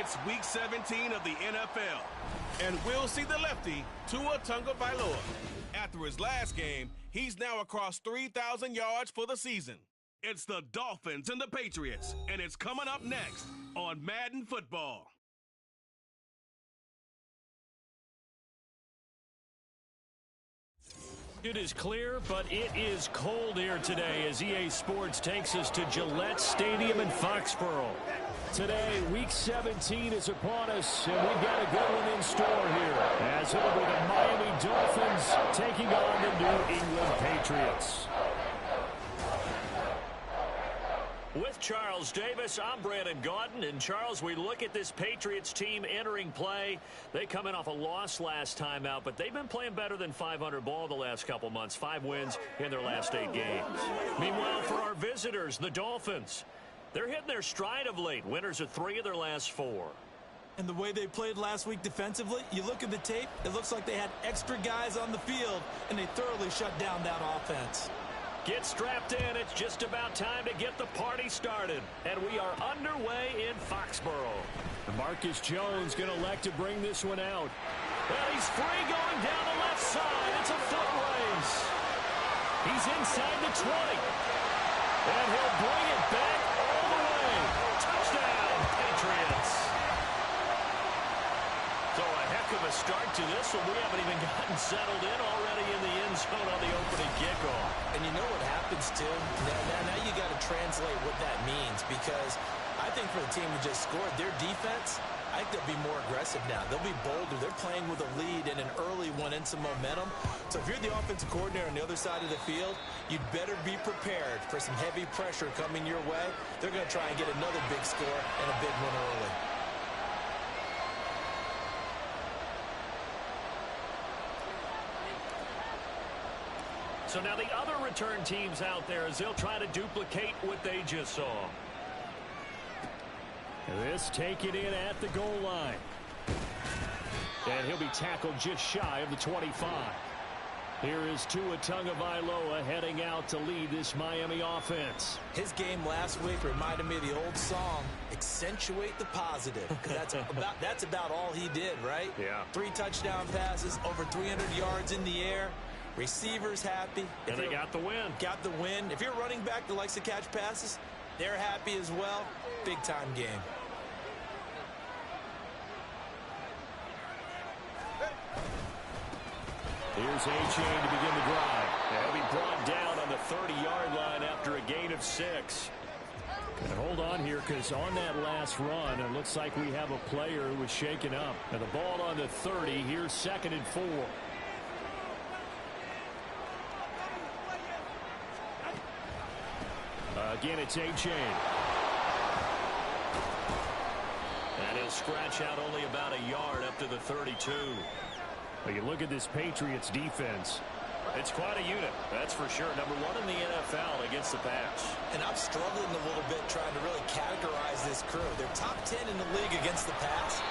It's Week 17 of the NFL, and we'll see the lefty, Tua Tagovailoa. After his last game, he's now across 3,000 yards for the season. It's the Dolphins and the Patriots, and it's coming up next on Madden Football. It is clear, but it is cold here today as EA Sports takes us to Gillette Stadium in Foxborough. Today, Week 17 is upon us, and we've got a good one in store here, as it'll be the Miami Dolphins taking on the New England Patriots. With Charles Davis, I'm Brandon Gaudin. And Charles, we look at this Patriots team entering play. They come in off a loss last time out, but they've been playing better than 500 ball the last couple months. 5 wins in their last 8 games. Meanwhile, for our visitors, the Dolphins, they're hitting their stride of late. Winners of 3 of their last 4. And the way they played last week defensively, you look at the tape, it looks like they had extra guys on the field, and they thoroughly shut down that offense. Get strapped in. It's just about time to get the party started. And we are underway in Foxborough. Marcus Jones going to elect to bring this one out. Well, he's free going down the left side. It's a foot race. He's inside the 20. And he'll bring it back all the way. Touchdown, Patriots. So a heck of a start to this one. We haven't even gotten settled in already in the end zone on the opening kickoff. And you know what happens, too? Now you got to translate what that means, because I think for the team who just scored, their defense, I think they'll be more aggressive now. They'll be bolder. They're playing with a lead and an early one and some momentum. So if you're the offensive coordinator on the other side of the field, you'd better be prepared for some heavy pressure coming your way. They're going to try and get another big score and a big one early. So now the other return teams out there as they'll try to duplicate what they just saw. This taken in at the goal line. And he'll be tackled just shy of the 25. Here is Tua Tagovailoa heading out to lead this Miami offense. His game last week reminded me of the old song, accentuate the positive. That's about all he did, right? Yeah. 3 touchdown passes, over 300 yards in the air. Receivers happy. And they got the win. Got the win. If you're running back that likes to catch passes, they're happy as well. Big-time game. Here's A-Chain to begin the drive. He'll be brought down on the 30-yard line after a gain of 6. And hold on here, because on that last run, it looks like we have a player who was shaken up. And the ball on the 30, here's 2nd and 4. Again, it's A-Chain. And he'll scratch out only about a yard up to the 32. Well, you look at this Patriots defense. It's quite a unit, that's for sure. Number 1 in the NFL against the pass. And I'm struggling a little bit trying to really categorize this crew. They're top 10 in the league against the pass,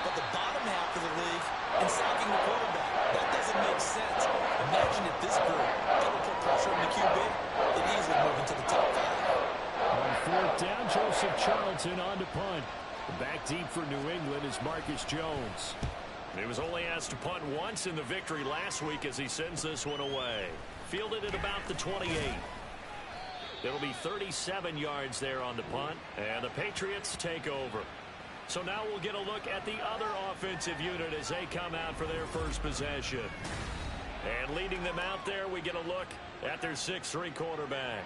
but the bottom half of the league in sacking the quarterback. That doesn't make sense. Imagine if this group ever put pressure on the QB, they'd easily move into the top 5. On 4th down, Joseph Charlton on to punt. Back deep for New England is Marcus Jones. He was only asked to punt once in the victory last week as he sends this one away. Fielded at about the 28. It'll be 37 yards there on the punt, and the Patriots take over. So now we'll get a look at the other offensive unit as they come out for their first possession. And leading them out there, we get a look at their 6'3" quarterback.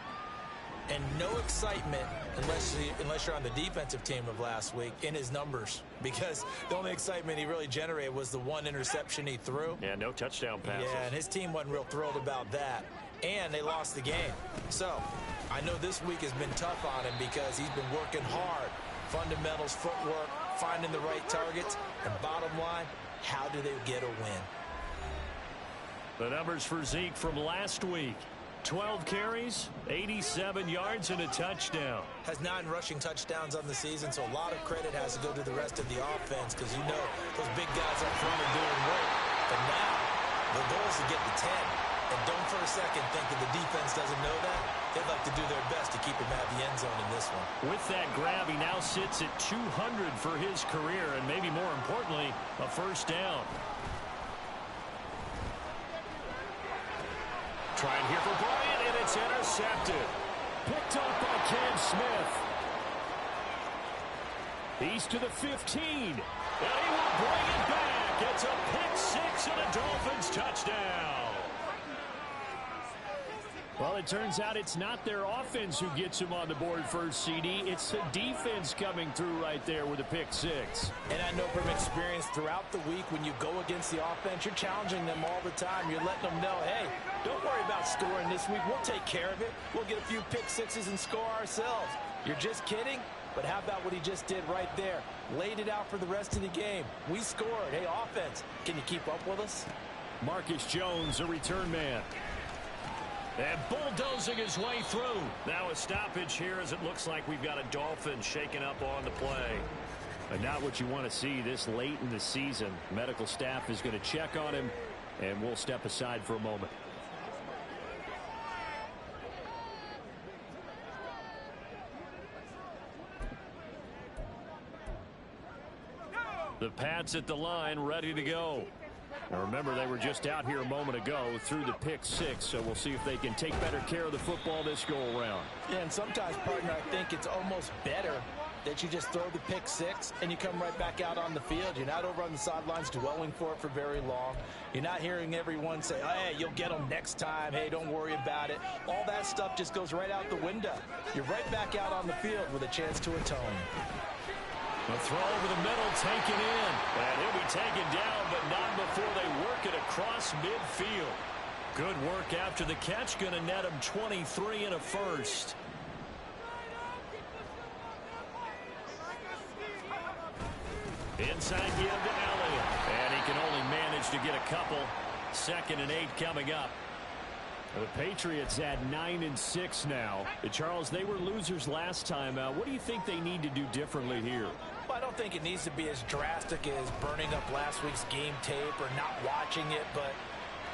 And no excitement unless you're on the defensive team of last week in his numbers, because the only excitement he really generated was the 1 interception he threw. Yeah, no touchdown passes. Yeah, and his team wasn't real thrilled about that. And they lost the game. So I know this week has been tough on him because he's been working hard. Fundamentals, footwork, finding the right targets. And bottom line, how do they get a win? The numbers for Zeke from last week. 12 carries, 87 yards, and a touchdown. Has 9 rushing touchdowns on the season, so a lot of credit has to go to the rest of the offense, because you know those big guys up front are doing great. But now, the goal is to get to 10. And don't for a second think that the defense doesn't know that. they'd like to do their best to keep him out of the end zone in this one. With that grab, he now sits at 200 for his career, and maybe more importantly, a first down. Trying here for Bryant, and it's intercepted. Picked up by Cam Smith. He's to the 15. And he will bring it back. It's a pick-6 and a Dolphins touchdown. Well, it turns out it's not their offense who gets him on the board first, CD. It's the defense coming through right there with a pick-6. And I know from experience throughout the week when you go against the offense, you're challenging them all the time. You're letting them know, hey, don't worry about scoring this week. We'll take care of it. We'll get a few pick-6s and score ourselves. You're just kidding? But how about what he just did right there? Laid it out for the rest of the game. We scored. Hey, offense, can you keep up with us? Marcus Jones, a return man. And bulldozing his way through. Now a stoppage here as it looks like we've got a Dolphin shaking up on the play. But not what you want to see this late in the season. Medical staff is going to check on him, and we'll step aside for a moment. The Pats at the line, ready to go. Now remember, they were just out here a moment ago through the pick-6, so we'll see if they can take better care of the football this go-around. Yeah, and sometimes, partner, I think it's almost better that you just throw the pick-6 and you come right back out on the field. You're not over on the sidelines dwelling for it for very long. You're not hearing everyone say, hey, you'll get them next time. Hey, don't worry about it. All that stuff just goes right out the window. You're right back out on the field with a chance to atone. A throw over the middle, taken in. And he'll be taken down, but not before they work it across midfield. Good work after the catch. Going to net him 23 and a first. Inside give to Elliott. And he can only manage to get a couple. 2nd and 8 coming up. The Patriots at 9-6 now. Charles, they were losers last time out. What do you think they need to do differently here? Well, I don't think it needs to be as drastic as burning up last week's game tape or not watching it, but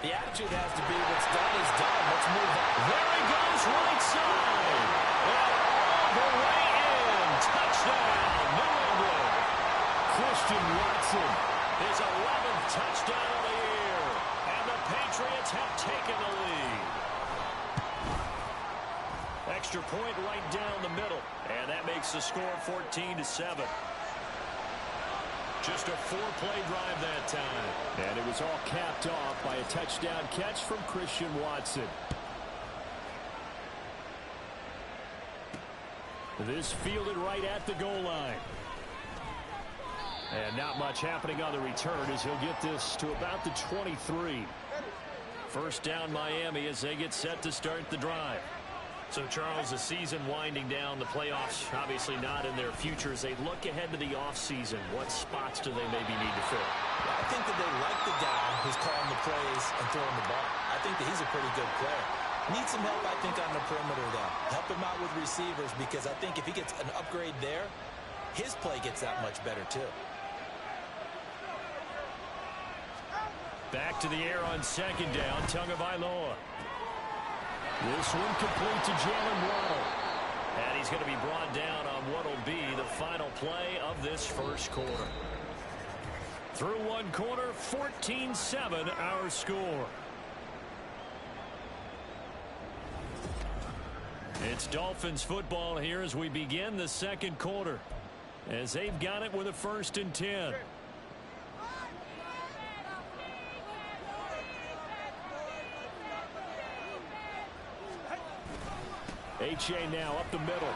the attitude has to be what's done is done. Let's move on. There he goes, right side. And all the way in. Touchdown, New England. Christian Watson. His 11th touchdown of the year. And the Patriots have taken the lead. Extra point right down the middle. And that makes the score 14-7. Just a 4-play drive that time. And it was all capped off by a touchdown catch from Christian Watson. This fielded right at the goal line. And not much happening on the return as he'll get this to about the 23. First down Miami as they get set to start the drive. So, Charles, the season winding down, the playoffs obviously not in their future. As they look ahead to the offseason, what spots do they maybe need to fill? Well, I think that they like the guy who's calling the plays and throwing the ball. I think that he's a pretty good player. Needs some help, I think, on the perimeter, though. Help him out with receivers because I think if he gets an upgrade there, his play gets that much better, too. Back to the air on 2nd down, Tagovailoa. This one complete to Jalen Waddle. And he's going to be brought down on what will be the final play of this first quarter. Through one quarter, 14-7 our score. It's Dolphins football here as we begin the second quarter. As they've got it with a 1st and 10. H.A. now up the middle.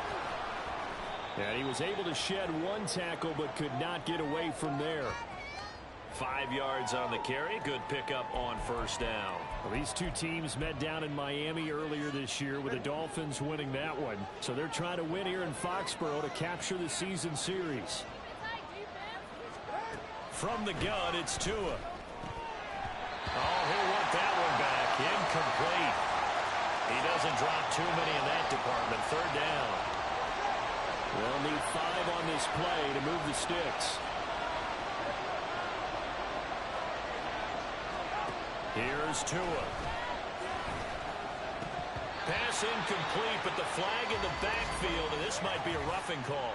And he was able to shed one tackle but could not get away from there. 5 yards on the carry. Good pickup on first down. Well, these two teams met down in Miami earlier this year with the Dolphins winning that one. So they're trying to win here in Foxborough to capture the season series. From the gun, it's Tua. Oh, he'll want that one back. Incomplete. He doesn't drop too many in that department. 3rd down. They'll need 5 on this play to move the sticks. Here's Tua. Pass incomplete, but the flag in the backfield, and this might be a roughing call.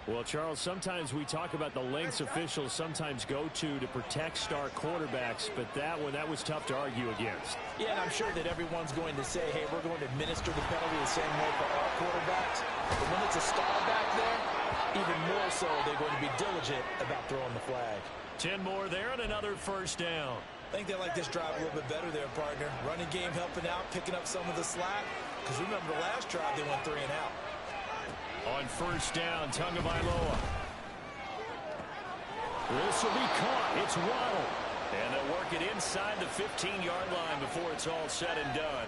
Well, Charles, sometimes we talk about the lengths officials sometimes go to protect star quarterbacks, but that one, that was tough to argue against. Yeah, and I'm sure that everyone's going to say, hey, we're going to administer the penalty the same way for all quarterbacks. But when it's a star back there, even more so, they're going to be diligent about throwing the flag. 10 more there and another first down. I think they like this drive a little bit better there, partner. Running game helping out, picking up some of the slack. Because remember, the last drive, they went 3 and out. On first down, Tagovailoa. This will be caught. It's Waddle. And they'll work it inside the 15-yard line before it's all said and done.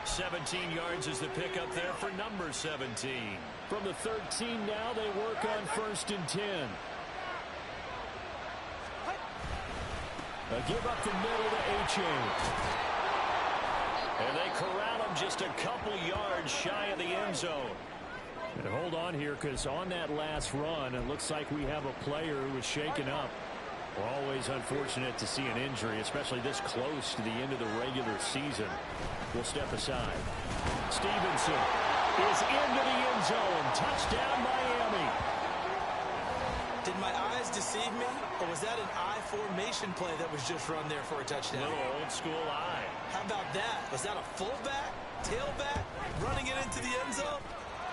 17 yards is the pickup there for number 17. From the 13 now, they work on first and 10. A give up the middle to H.A. And they corral him just a couple yards shy of the end zone. And hold on here, because on that last run, it looks like we have a player who was shaken up. We're always unfortunate to see an injury, especially this close to the end of the regular season. We'll step aside. Stevenson is into the end zone. Touchdown, Miami. Did my eyes deceive me, or was that an I formation play that was just run there for a touchdown? Little old school eye. How about that? Was that a fullback, tailback, running it into the end zone?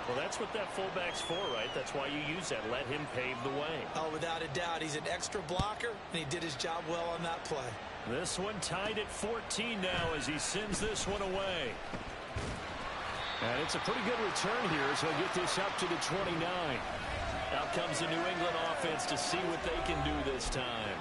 Well, that's what that fullback's for, right? That's why you use that. Let him pave the way. Oh, without a doubt. He's an extra blocker, and he did his job well on that play. This one tied at 14 now as he sends this one away. And it's a pretty good return here, so he'll get this up to the 29. Out comes the New England offense to see what they can do this time.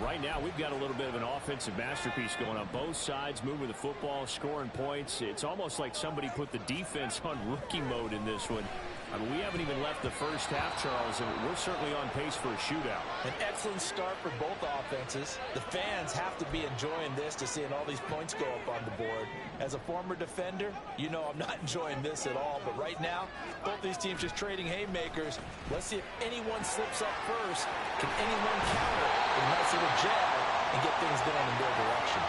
Right now, we've got a little bit of an offensive masterpiece going on. Both sides moving the football, scoring points. It's almost like somebody put the defense on rookie mode in this one. I mean, we haven't even left the first half, Charles, and we're certainly on pace for a shootout. An excellent start for both offenses. The fans have to be enjoying this to seeing all these points go up on the board. As a former defender, you know I'm not enjoying this at all. But right now, both these teams just trading haymakers. Let's see if anyone slips up first. Can anyone counter with a nice little jab and get things going in their direction?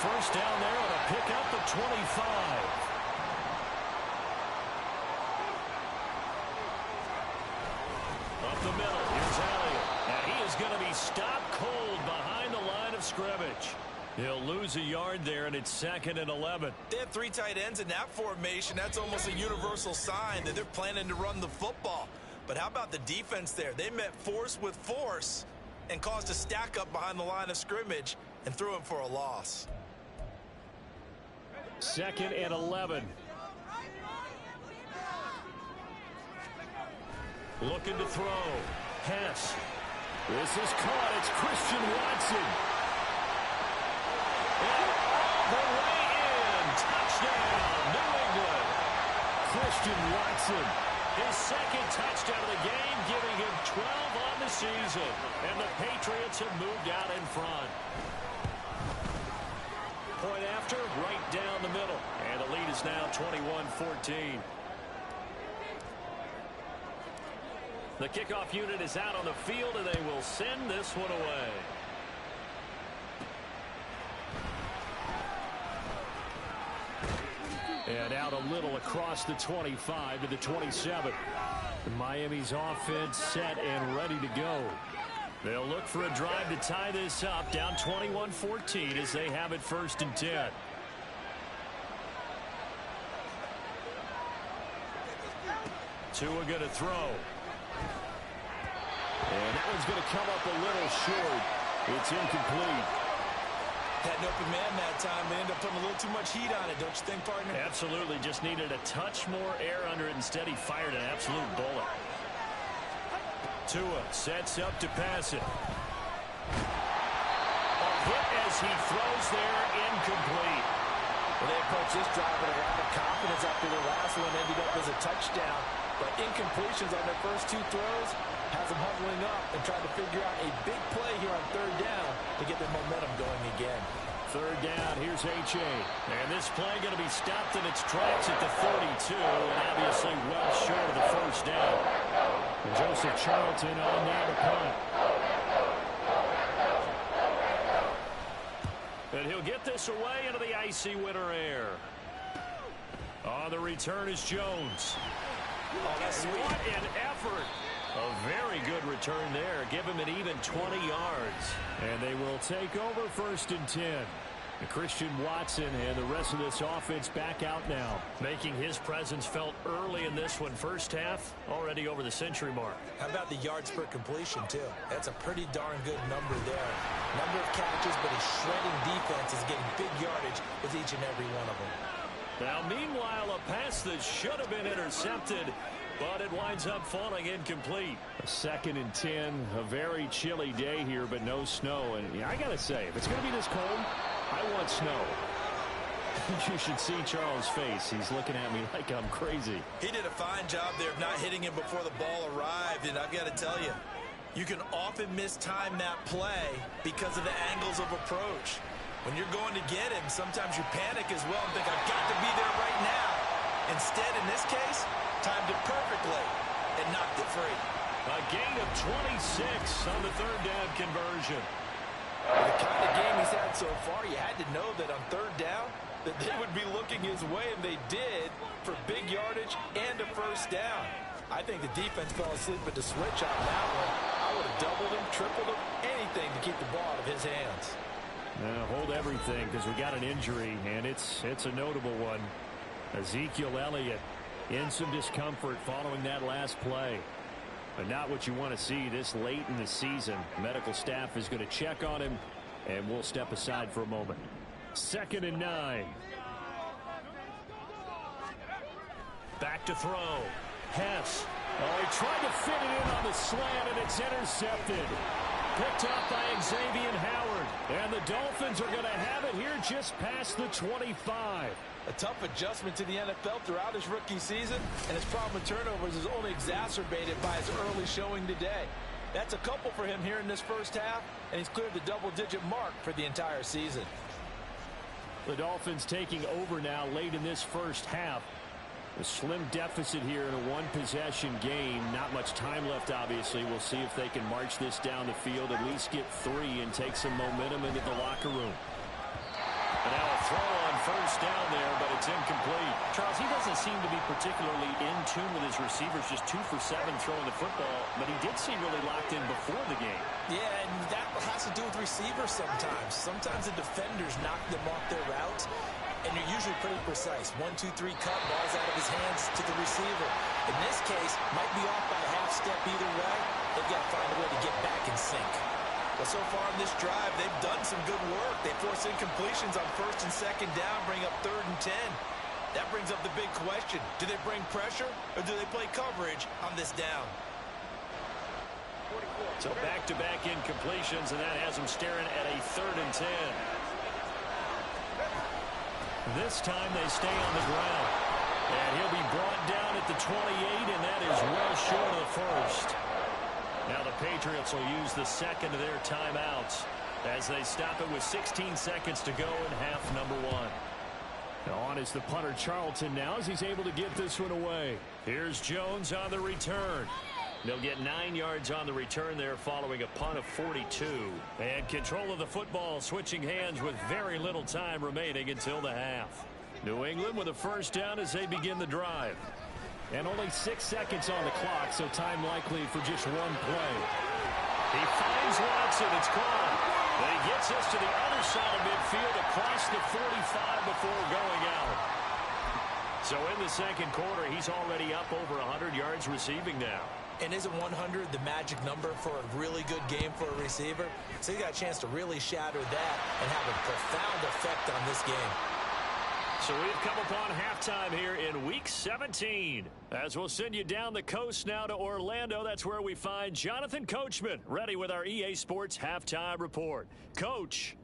First down there on a pickup of 25. Up the middle, here's Elliott. And he is going to be stopped cold behind the line of scrimmage. He'll lose a yard there, and it's 2nd and 11. They have 3 tight ends in that formation. That's almost a universal sign that they're planning to run the football. But how about the defense there? They met force with force and caused a stack up behind the line of scrimmage and threw him for a loss. 2nd and 11. Looking to throw. Hess. This is caught. It's Christian Watson. And all the way in. Touchdown, New England. Christian Watson. His 2nd touchdown of the game, giving him 12 on the season. And the Patriots have moved out in front. Point after, right down the middle. And the lead is now 21-14. The kickoff unit is out on the field, and they will send this one away. And out a little across the 25 to the 27. Miami's offense set and ready to go. They'll look for a drive to tie this up, down 21-14 as they have it 1st and 10. Tua going to throw. And that one's going to come up a little short. It's incomplete. Had an open man that time. They ended up putting a little too much heat on it, don't you think, partner? Absolutely. Just needed a touch more air under it. Instead, he fired an absolute bullet. Tua sets up to pass it. A hit as he throws there, incomplete. Well, they approached this drive with a lot of confidence after the last one ended up as a touchdown. But incompletions on their first 2 throws has them huddling up and trying to figure out a big play here on 3rd down to get their momentum going again. 3rd down, here's H.A. And this play going to be stopped in its tracks at the 42, and obviously well short of the 1st down. And Joseph Charlton on now to punt. And he'll get this away into the icy winter air. On the return is Jones. Oh, that's sweet. What an effort. A very good return there. Give him an even 20 yards. And they will take over 1st and 10. Christian Watson and the rest of this offense back out now. Making his presence felt early in this one. First half, already over the century mark. How about the yards per completion, too? That's a pretty darn good number there. Number of catches, but his shredding defense is getting big yardage with each and every one of them. Now, meanwhile, a pass that should have been intercepted, but it winds up falling incomplete. A 2nd and 10, a very chilly day here, but no snow. And I got to say, if it's going to be this cold, I want snow. You should see Charles' face. He's looking at me like I'm crazy. He did a fine job there of not hitting him before the ball arrived, and I've got to tell you, you can often mistime that play because of the angles of approach. When you're going to get him, sometimes you panic as well and think, I've got to be there right now. Instead, in this case, timed it perfectly and knocked it free. A gain of 26 on the 3rd down conversion. The kind of game he's had so far, you had to know that on 3rd down, that they would be looking his way, and they did, for big yardage and a 1st down. I think the defense fell asleep at the switch on that one. I would have doubled him, tripled him, anything to keep the ball out of his hands. Now hold everything because we got an injury, and it's a notable one. Ezekiel Elliott in some discomfort following that last play. But not what you want to see this late in the season. Medical staff is going to check on him, and we'll step aside for a moment. 2nd and 9. Back to throw. Hess. Oh, he tried to fit it in on the slant, and it's intercepted. Picked up by Xavier Howard. And the Dolphins are going to have it here just past the 25. A tough adjustment to the NFL throughout his rookie season, and his problem with turnovers is only exacerbated by his early showing today. That's a couple for him here in this 1st half, and he's cleared the double-digit mark for the entire season. The Dolphins taking over now late in this 1st half. A slim deficit here in a one-possession game. Not much time left, obviously. We'll see if they can march this down the field, at least get 3, and take some momentum into the locker room. And now a throw on 1st down there, but it's incomplete. Charles, he doesn't seem to be particularly in tune with his receivers, just 2 for 7 throwing the football, but he did seem really locked in before the game. Yeah, and that has to do with receivers sometimes. Sometimes the defenders knock them off their routes, and you're usually pretty precise. 1, 2, 3 cut, ball's out of his hands to the receiver. In this case, might be off by a half step either way. They've got to find a way to get back in sync. Well, so far in this drive, they've done some good work. They force incompletions on 1st and 2nd down, bring up 3rd and 10. That brings up the big question. Do they bring pressure, or do they play coverage on this down? So back-to-back incompletions, and that has them staring at a 3rd and 10. This time they stay on the ground. And he'll be brought down at the 28, and that is well short of the 1st. Now the Patriots will use the 2nd of their timeouts as they stop it with 16 seconds to go in half number 1. Now on is the punter Charlton now as he's able to get this one away. Here's Jones on the return. They'll get 9 yards on the return there following a punt of 42. And control of the football switching hands with very little time remaining until the half. New England with a 1st down as they begin the drive. And only 6 seconds on the clock, so time likely for just 1 play. He finds Watson. It's caught. But he gets us to the other side of midfield across the 45 before going out. So in the 2nd quarter, he's already up over 100 yards receiving now. And isn't 100 the magic number for a really good game for a receiver? So he got a chance to really shatter that and have a profound effect on this game. So we've come upon halftime here in Week 17. As we'll send you down the coast now to Orlando, that's where we find Jonathan Coachman, ready with our EA Sports Halftime Report. Coach.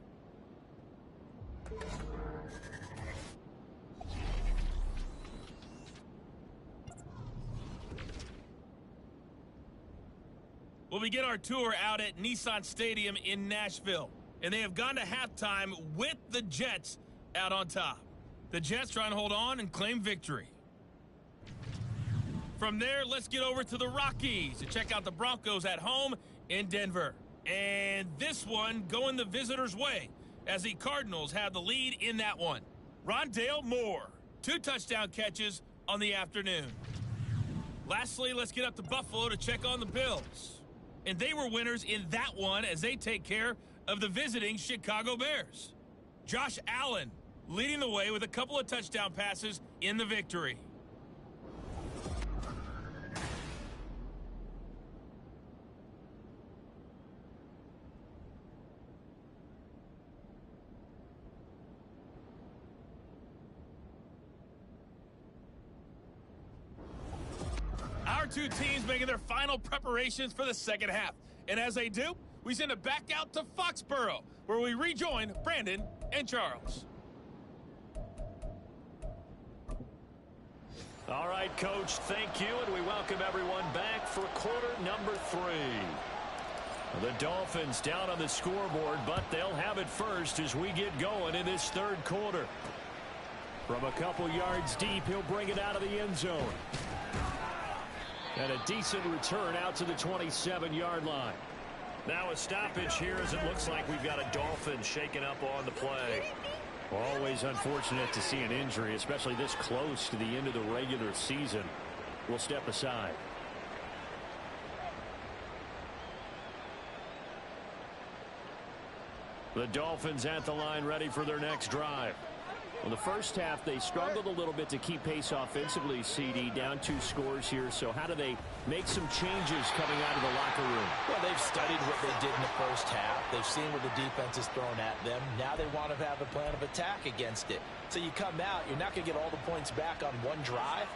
Well, we get our tour out at Nissan Stadium in Nashville, and they have gone to halftime with the Jets out on top. The Jets trying to hold on and claim victory. From there, let's get over to the Rockies to check out the Broncos at home in Denver. And this one going the visitors' way as the Cardinals have the lead in that one. Rondale Moore, 2 touchdown catches on the afternoon. Lastly, let's get up to Buffalo to check on the Bills. And they were winners in that one as they take care of the visiting Chicago Bears. Josh Allen leading the way with a couple of touchdown passes in the victory. Our two teams making their final preparations for the second half. And as they do, we send it back out to Foxborough, where we rejoin Brandon and Charles. All right, Coach, thank you, and we welcome everyone back for quarter number 3. The Dolphins down on the scoreboard, but they'll have it first as we get going in this third quarter. From a couple yards deep, he'll bring it out of the end zone. And a decent return out to the 27-yard line. Now a stoppage here as it looks like we've got a Dolphin shaking up on the play. Always unfortunate to see an injury, especially this close to the end of the regular season. We'll step aside. The Dolphins at the line ready for their next drive. Well, the first half, they struggled a little bit to keep pace offensively, CD, down 2 scores here. So how do they make some changes coming out of the locker room? Well, they've studied what they did in the first half. They've seen what the defense is throwing at them. Now they want to have a plan of attack against it. So you come out, you're not going to get all the points back on one drive,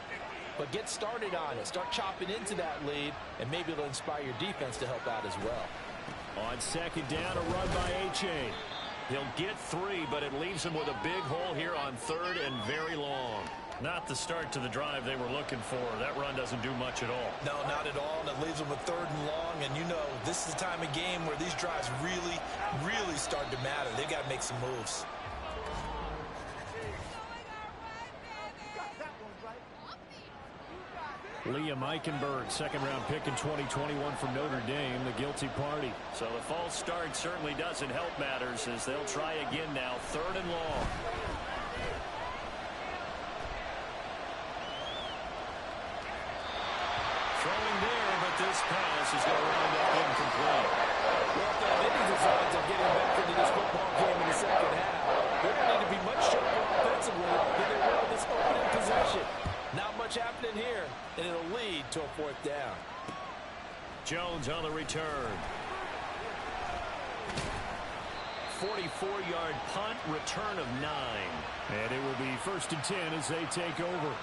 but get started on it. Start chopping into that lead, and maybe it'll inspire your defense to help out as well. On second down, a run by H.A. He'll get 3, but it leaves him with a big hole here on third and very long. Not the start to the drive they were looking for. That run doesn't do much at all. No, not at all, and it leaves them with third and long. And you know, this is the time of game where these drives really, really start to matter. They've got to make some moves. Liam Eichenberg, second-round pick in 2021 from Notre Dame, the guilty party. So the false start certainly doesn't help matters as they'll try again now, third and long. Throwing there, but this pass is going to wind up incomplete. Well, if they have any designs of getting back into this football game in the second half, they're going to need to be much sharper offensively than they were in this opening possession. Not much happening here, and it'll lead to a 4th down. Jones on the return. 44-yard punt, return of 9. And it will be 1st and 10 as they take over.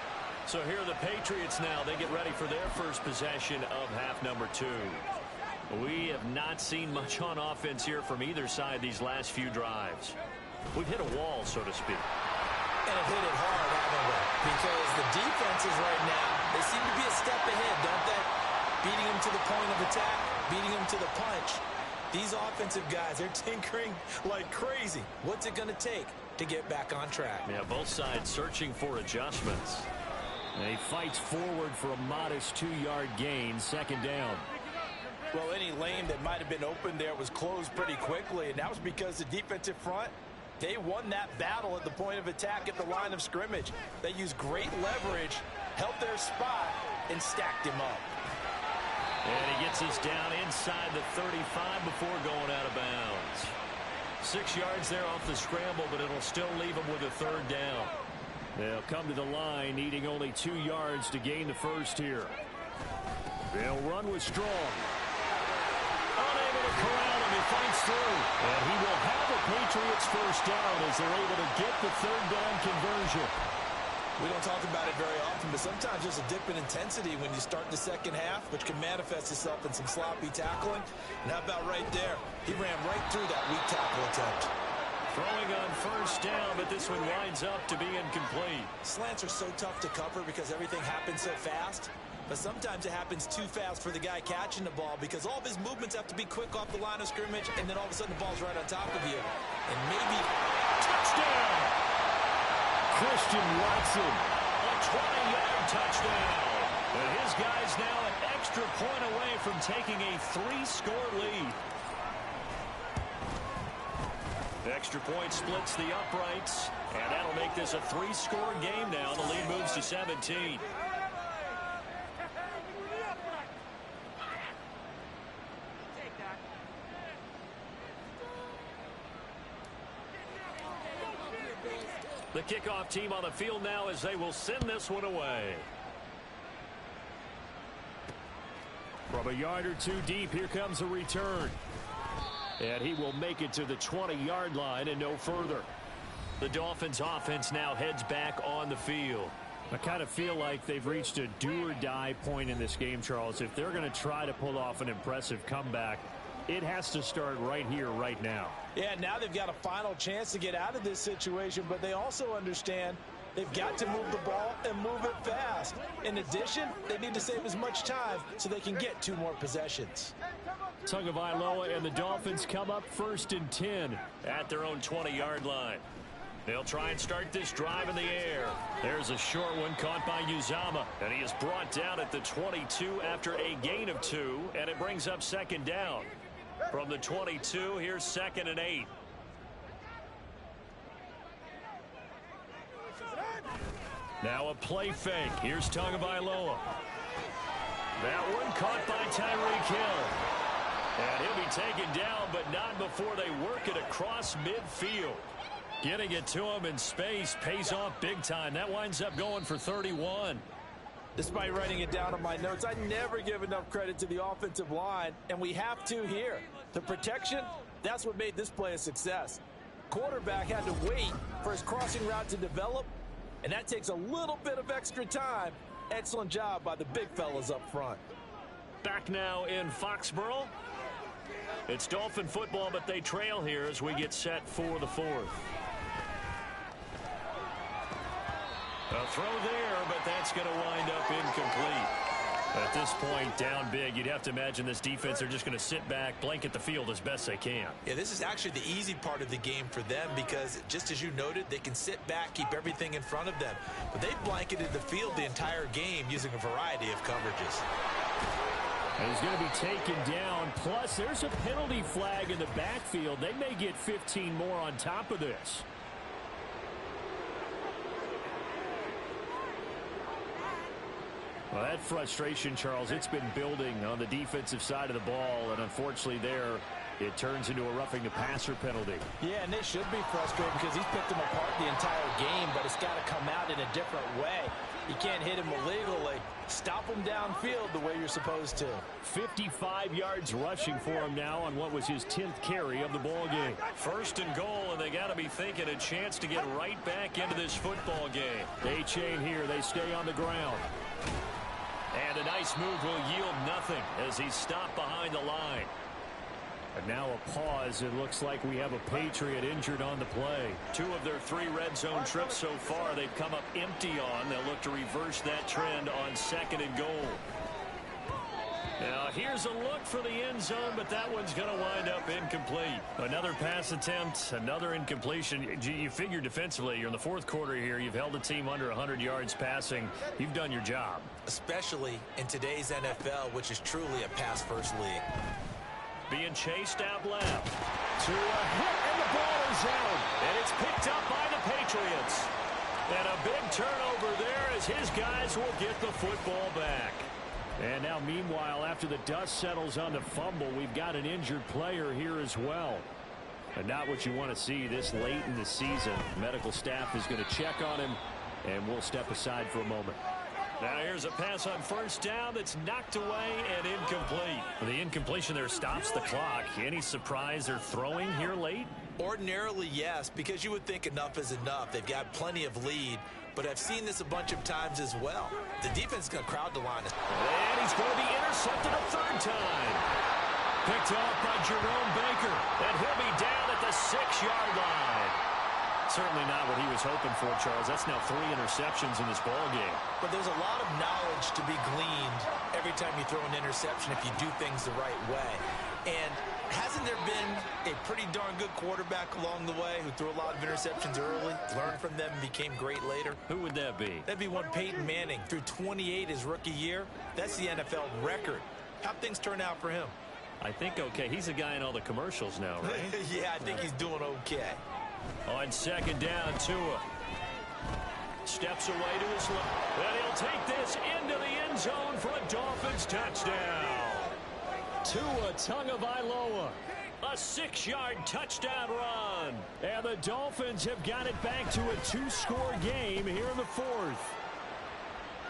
So here are the Patriots now. They get ready for their first possession of half number 2. We have not seen much on offense here from either side these last few drives. We've hit a wall, so to speak. And have hit it hard, haven't we? Because the defenses right now, they seem to be a step ahead, don't they? Beating them to the point of attack, beating them to the punch. These offensive guys, they're tinkering like crazy. What's it going to take to get back on track? Yeah, both sides searching for adjustments. And he fights forward for a modest 2-yard gain, second down. Well, any lane that might have been open there was closed pretty quickly, and that was because the defensive front, they won that battle at the point of attack at the line of scrimmage. They used great leverage, held their spot, and stacked him up. And he gets us down inside the 35 before going out of bounds. 6 yards there off the scramble, but it'll still leave him with a 3rd down. They'll come to the line, needing only 2 yards to gain the first here. They'll run with Strong. Unable to corral him, he fights through. And he will have the Patriots first down as they're able to get the 3rd down conversion. We don't talk about it very often, but sometimes there's a dip in intensity when you start the second half, which can manifest itself in some sloppy tackling. And how about right there? He ran right through that weak tackle attempt. Throwing on first down, but this one winds up to be incomplete. Slants are so tough to cover because everything happens so fast. But sometimes it happens too fast for the guy catching the ball because all of his movements have to be quick off the line of scrimmage, and then all of a sudden the ball's right on top of you. And maybe touchdown! Christian Watson. A 20-yard touchdown. And his guy's now an extra point away from taking a 3-score lead. Extra point splits the uprights, and that'll make this a 3-score game now. The lead moves to 17. The kickoff team on the field now as they will send this one away. From a yard or two deep, here comes a return. And he will make it to the 20-yard line and no further. The Dolphins offense now heads back on the field. I kind of feel like they've reached a do-or-die point in this game, Charles. If they're going to try to pull off an impressive comeback, it has to start right here, right now. Yeah, now they've got a final chance to get out of this situation, but they also understand they've got to move the ball and move it fast. In addition, they need to save as much time so they can get 2 more possessions. Tagovailoa and the Dolphins come up 1st and 10 at their own 20-yard line. They'll try and start this drive in the air. There's a short one caught by Uzama, and he is brought down at the 22 after a gain of 2, and it brings up 2nd down. From the 22, here's 2nd and 8. Now a play fake. Here's Tagovailoa. That one caught by Tyreek Hill. And he'll be taken down, but not before they work it across midfield. Getting it to him in space pays off big time. That winds up going for 31. Despite writing it down on my notes, I never give enough credit to the offensive line, and we have to here. The protection, that's what made this play a success. Quarterback had to wait for his crossing route to develop, and that takes a little bit of extra time. Excellent job by the big fellas up front. Back now in Foxborough. It's Dolphin football, but they trail here as we get set for the 4th. A throw there, but that's going to wind up incomplete. At this point, down big, you'd have to imagine this defense are just going to sit back, blanket the field as best they can. Yeah, this is actually the easy part of the game for them because, just as you noted, they can sit back, keep everything in front of them. But they've blanketed the field the entire game using a variety of coverages. And he's going to be taken down. Plus, there's a penalty flag in the backfield. They may get 15 more on top of this. Well, that frustration, Charles, it's been building on the defensive side of the ball, and unfortunately there, it turns into a roughing the passer penalty. Yeah, and they should be frustrated because he's picked them apart the entire game, but it's got to come out in a different way. You can't hit him illegally. Stop him downfield the way you're supposed to. 55 yards rushing for him now on what was his 10th carry of the ball game. 1st and goal, and they got to be thinking a chance to get right back into this football game. They chain here. They stay on the ground. And a nice move will yield nothing as he's stopped behind the line. And now a pause. It looks like we have a Patriot injured on the play. 2 of their 3 red zone trips so far they've come up empty on. They'll look to reverse that trend on 2nd and goal. Now here's a look for the end zone, but that one's going to wind up incomplete. Another pass attempt, another incompletion. You figure defensively, you're in the 4th quarter here. You've held the team under 100 yards passing. You've done your job. Especially in today's NFL, which is truly a pass-first league. Being chased out left. To a hit, and the ball is out. And it's picked up by the Patriots. And a big turnover there as his guys will get the football back. And now, meanwhile, after the dust settles on the fumble, we've got an injured player here as well. And not what you want to see this late in the season. Medical staff is going to check on him, and we'll step aside for a moment. Now here's a pass on 1st down that's knocked away and incomplete. The incompletion there stops the clock. Any surprise they're throwing here late? Ordinarily, yes, because you would think enough is enough. They've got plenty of lead, but I've seen this a bunch of times as well. The defense is going to crowd the line. And he's going to be intercepted a 3rd time. Picked off by Jerome Baker, and he'll be down at the 6-yard line. Certainly not what he was hoping for, Charles. That's now 3 interceptions in this ball game. But there's a lot of knowledge to be gleaned every time you throw an interception if you do things the right way. And hasn't there been a pretty darn good quarterback along the way who threw a lot of interceptions early, learned from them, and became great later? Who would that be? That'd be one Peyton Manning. Threw 28 his rookie year. That's the NFL record. How'd things turn out for him? I think okay. He's the guy in all the commercials now, right? Yeah, I think he's doing okay. On second down, Tua steps away to his left. And he'll take this into the end zone for a Dolphins touchdown. Tua Tagovailoa. A 6-yard touchdown run. And the Dolphins have got it back to a 2-score game here in the fourth.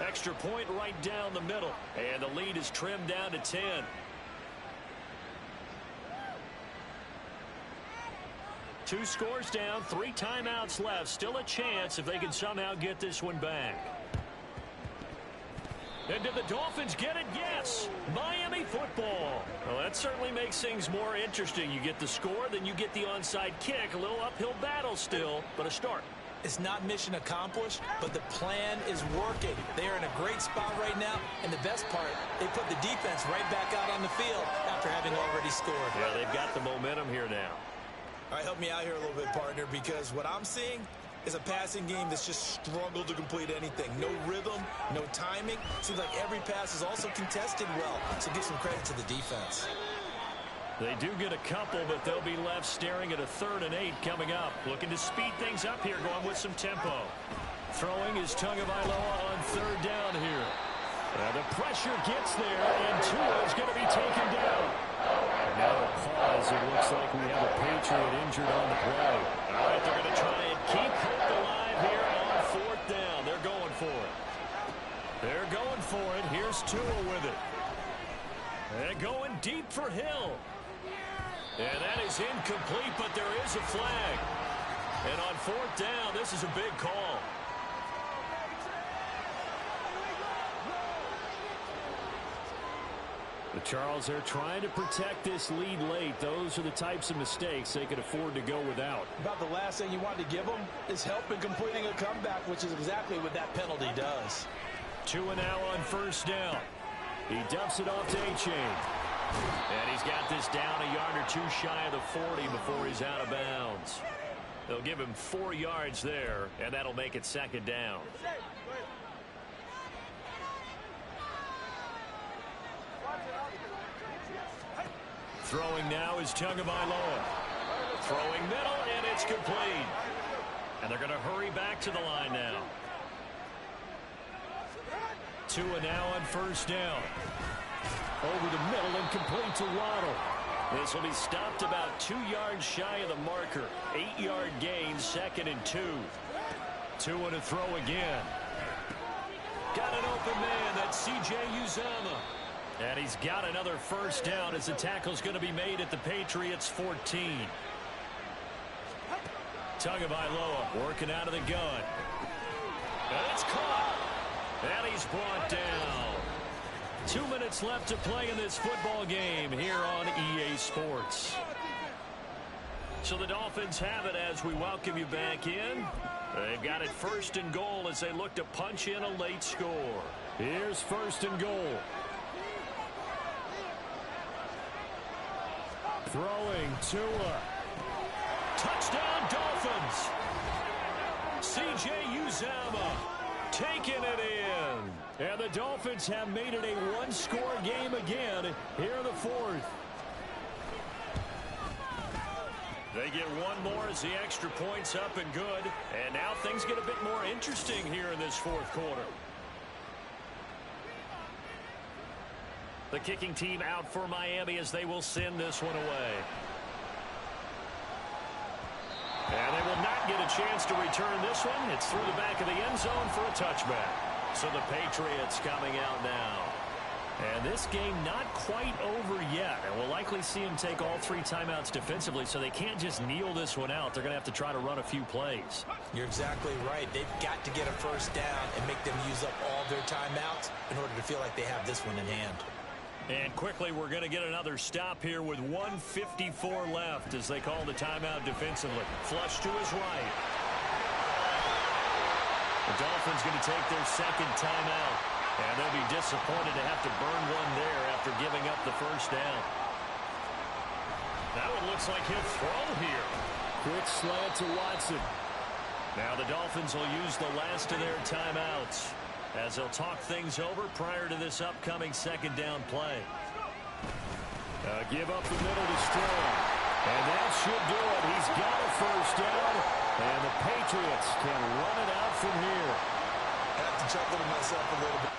Extra point right down the middle. And the lead is trimmed down to 10. Two scores down, 3 timeouts left. Still a chance if they can somehow get this one back. And did the Dolphins get it? Yes. Miami football. Well, that certainly makes things more interesting. You get the score, then you get the onside kick. A little uphill battle still, but a start. It's not mission accomplished, but the plan is working. They are in a great spot right now, and the best part, they put the defense right back out on the field after having already scored. Yeah, they've got the momentum here now. All right, help me out here a little bit, partner, because what I'm seeing is a passing game that's just struggled to complete anything. No rhythm, no timing. Seems like every pass is also contested well, so give some credit to the defense. They do get a couple, but they'll be left staring at a 3rd and 8 coming up. Looking to speed things up here, going with some tempo. Throwing is Tagovailoa on 3rd down here. The pressure gets there, and Tua is going to be taken down. And now a pause. It looks like we have a Patriot injured on the play. All right, they're going to try and keep hope alive here on 4th down. They're going for it. They're going for it. Here's Tua with it. And going deep for Hill. And that is incomplete, but there is a flag. And on 4th down, this is a big call. The Charles, they're trying to protect this lead late. Those are the types of mistakes they could afford to go without. About the last thing you want to give them is help in completing a comeback, which is exactly what that penalty does. Tua now on 1st down. He dumps it off to A-Chain. And he's got this down a yard or 2 shy of the 40 before he's out of bounds. They'll give him 4 yards there, and that'll make it 2nd down. Throwing now is Tagovailoa. Throwing middle, and it's complete. And they're going to hurry back to the line now. Tua now on 1st down. Over the middle and complete to Waddle. This will be stopped about 2 yards shy of the marker. 8-yard gain, 2nd and 2. Tua to throw again. Got an open man. That's C.J. Uzomah. And he's got another 1st down as the tackle's going to be made at the Patriots 14. Tagovailoa working out of the gun. And it's caught. And he's brought down. 2 minutes left to play in this football game here on EA Sports. So the Dolphins have it as we welcome you back in. They've got it 1st and goal as they look to punch in a late score. Here's 1st and goal. Throwing Tua. Touchdown Dolphins. C.J. Uzomah taking it in. And the Dolphins have made it a 1-score game again here in the 4th. They get 1 more as the extra point's up and good. And now things get a bit more interesting here in this 4th quarter. The kicking team out for Miami as they will send this one away. And they will not get a chance to return this one. It's through the back of the end zone for a touchback. So the Patriots coming out now. And this game not quite over yet. And we'll likely see them take all 3 timeouts defensively, so they can't just kneel this one out. They're going to have to try to run a few plays. You're exactly right. They've got to get a 1st down and make them use up all their timeouts in order to feel like they have this one in hand. And quickly, we're going to get another stop here with 1:54 left as they call the timeout defensively. Flush to his right. The Dolphins going to take their 2nd timeout. And they'll be disappointed to have to burn one there after giving up the 1st down. That one looks like he'll throw here. Quick slant to Watson. Now the Dolphins will use the last of their timeouts as they'll talk things over prior to this upcoming 2nd down play. Give up the middle to Strong. And that should do it. He's got a first down. And the Patriots can run it out from here. I have to chuckle to myself a little bit.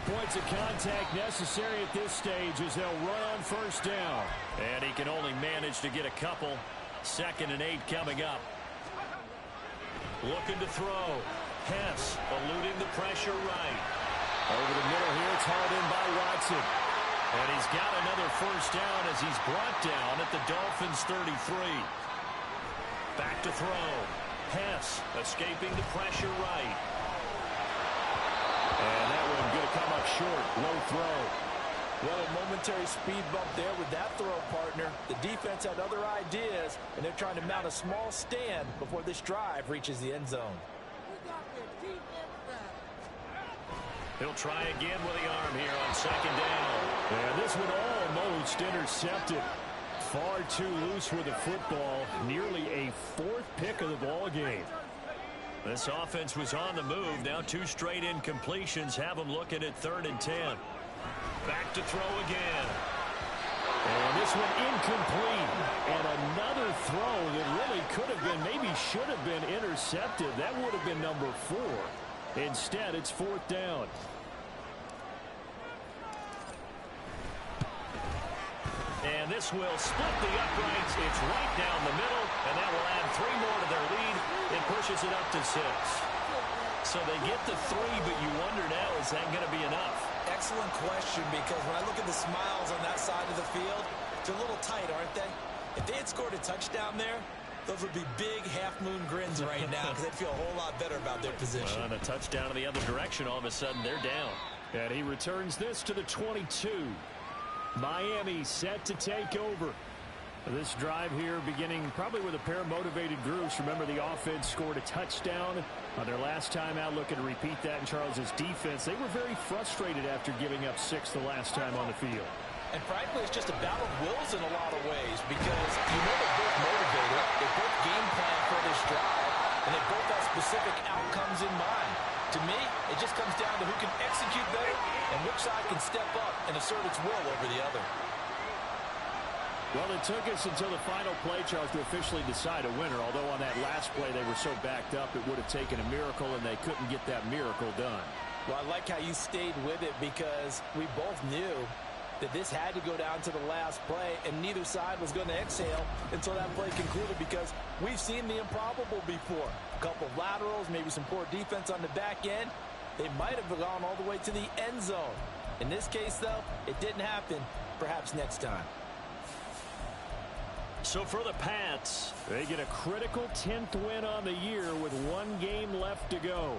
Points of contact necessary at this stage as they'll run on first down. And he can only manage to get a couple. 2nd and 8 coming up. Looking to throw. Hess eluding the pressure right. Over the middle here, it's hauled in by Watson. And he's got another first down as he's brought down at the Dolphins 33. Back to throw. Hess escaping the pressure right. And that one going to come up short. Low throw. Well, a momentary speed bump there with that throw, partner. The defense had other ideas, and they're trying to mount a small stand before this drive reaches the end zone. He'll try again with the arm here on 2nd down. And this one almost intercepted. Far too loose with the football. Nearly a 4th pick of the ball game. This offense was on the move. Now 2 straight incompletions have them looking at 3rd and 10. Back to throw again. And this one incomplete. And another throw that really could have been, maybe should have been intercepted. That would have been number 4. Instead, it's 4th down. And this will split the uprights. It's right down the middle, and that will add 3 more to their lead. It pushes it up to 6. So they get to 3, but you wonder now, is that going to be enough? Excellent question, because when I look at the smiles on that side of the field, they're a little tight, aren't they? If they had scored a touchdown there, those would be big half-moon grins right now because they'd feel a whole lot better about their position. And a touchdown in the other direction, all of a sudden they're down. And he returns this to the 22. Miami set to take over. This drive here beginning probably with a pair of motivated groups. Remember, the offense scored a touchdown on their last time out, looking to repeat that in Charles's defense. They were very frustrated after giving up 6 the last time on the field. And frankly, it's just a battle of wills in a lot of ways because you know they're both motivated, they both game plan for this drive, and they both have specific outcomes in mind. To me, it just comes down to who can execute better and which side can step up and assert its will over the other. Well, it took us until the final play, Charles, to officially decide a winner, although on that last play they were so backed up it would have taken a miracle, and they couldn't get that miracle done. Well, I like how you stayed with it because we both knew that this had to go down to the last play, and neither side was going to exhale until that play concluded because we've seen the improbable before. A couple of laterals, maybe some poor defense on the back end. They might have gone all the way to the end zone. In this case, though, it didn't happen. Perhaps next time. So for the Pats, they get a critical 10th win on the year with 1 game left to go.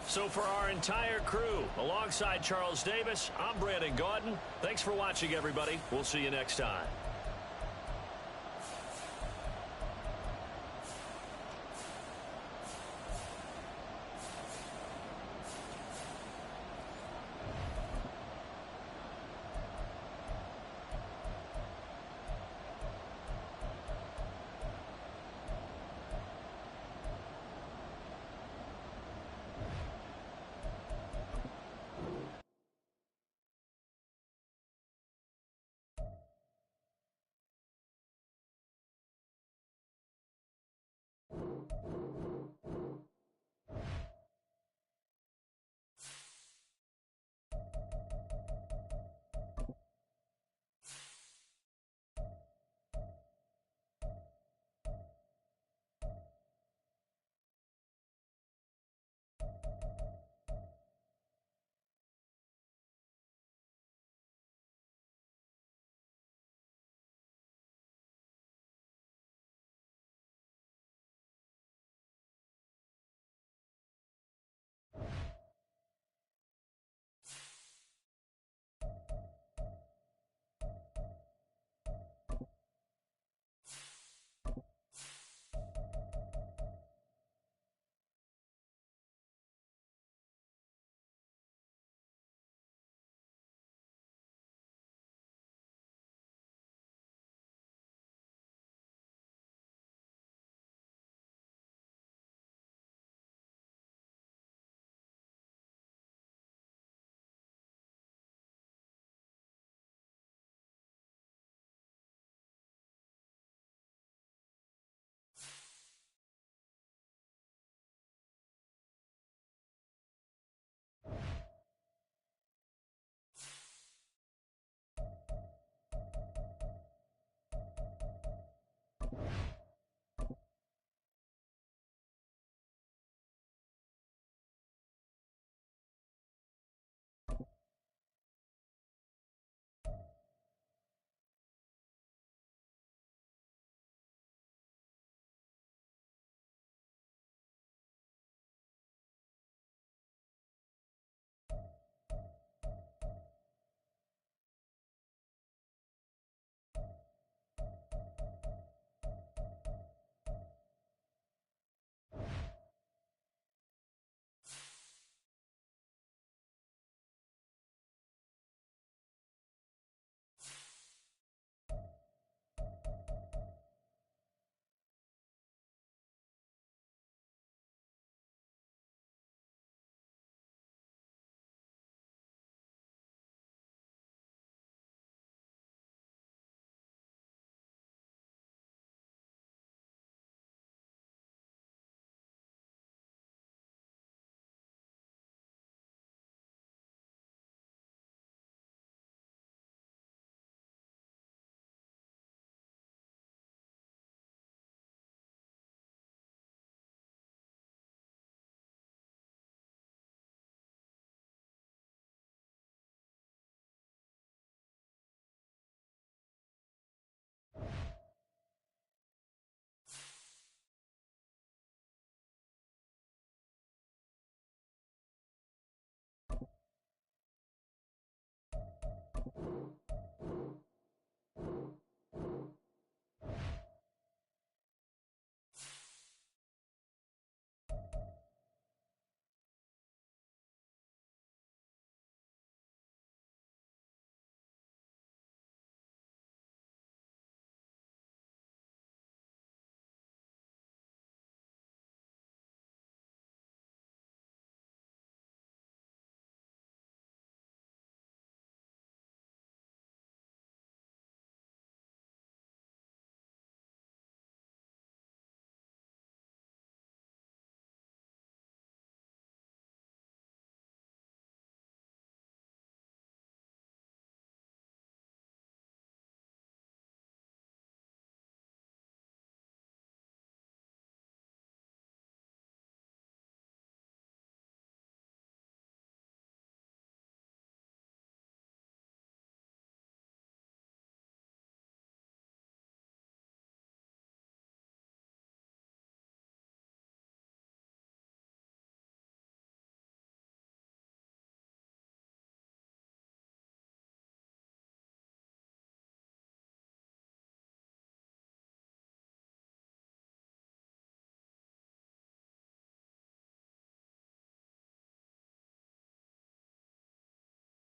So for our entire crew, alongside Charles Davis, I'm Brandon Gaudin. Thanks for watching, everybody. We'll see you next time.